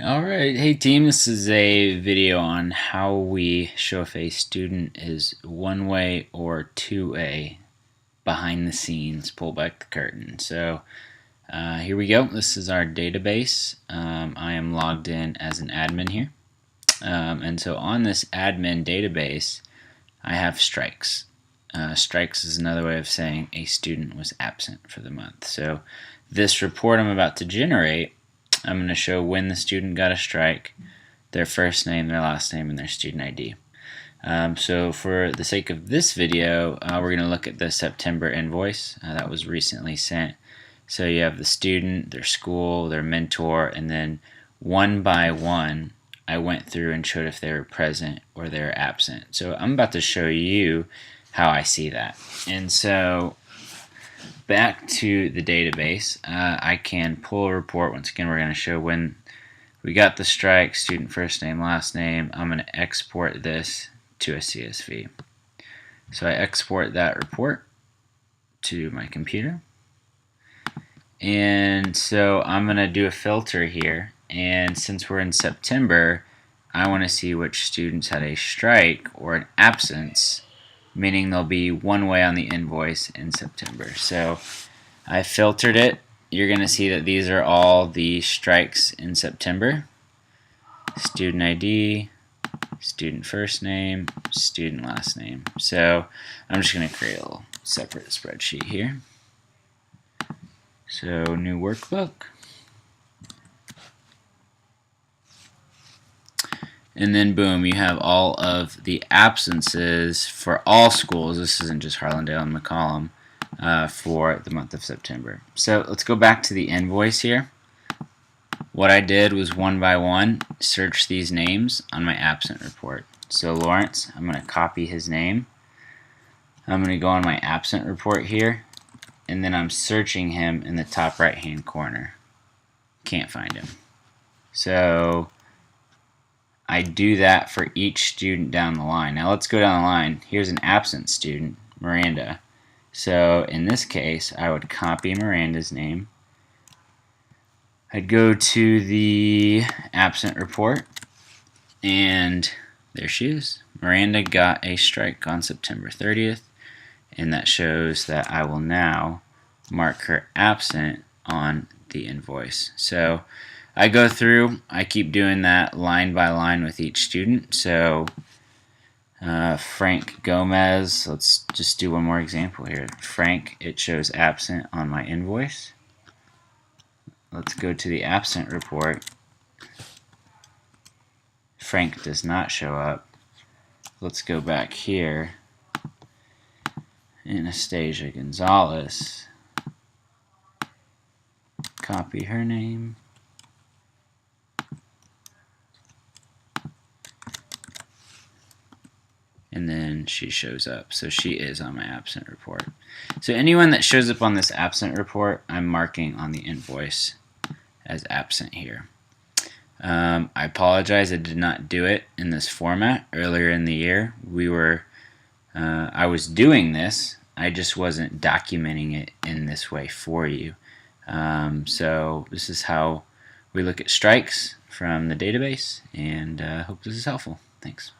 Alright, hey team, this is a video on how we show if a student is one-way or two-way behind the scenes, pull back the curtain. So here we go. This is our database. I am logged in as an admin here. And so on this admin database, I have strikes. Strikes is another way of saying a student was absent for the month. So this report I'm about to generate, I'm going to show when the student got a strike, their first name, their last name, and their student ID. So for the sake of this video, we're going to look at the September invoice that was recently sent. So you have the student, their school, their mentor, and then one by one, I went through and showed if they were present or they were absent. So I'm about to show you how I see that. And so back to the database, I can pull a report. Once again, we're going to show when we got the strike, student first name, last name. I'm going to export this to a CSV. So I export that report to my computer. And so I'm going to do a filter here. And since we're in September, I want to see which students had a strike or an absence, meaning they'll be one way on the invoice in September. So I filtered it. You're going to see that these are all the strikes in September. Student ID, student first name, student last name. So I'm just going to create a little separate spreadsheet here. So new workbook. And then boom, you have all of the absences for all schools. This isn't just Harlandale and McCollum for the month of September. So let's go back to the invoice here. What I did was one by one search these names on my absent report. So Lawrence, I'm going to copy his name. I'm going to go on my absent report here, and then I'm searching him in the top right hand corner. Can't find him. So I do that for each student down the line. Now let's go down the line. Here's an absent student, Miranda. So in this case, I would copy Miranda's name. I'd go to the absent report, and there she is. Miranda got a strike on September 30th, and that shows that I will now mark her absent on the invoice. So I go through, I keep doing that line by line with each student. So Frank Gomez, let's just do one more example here. Frank, it shows absent on my invoice. Let's go to the absent report. Frank does not show up. Let's go back here. Anastasia Gonzalez. Copy her name. And then she shows up. So she is on my absent report. So anyone that shows up on this absent report, I'm marking on the invoice as absent here. I apologize, I did not do it in this format earlier in the year. I was doing this, I just wasn't documenting it in this way for you. So this is how we look at strikes from the database, and hope this is helpful. Thanks.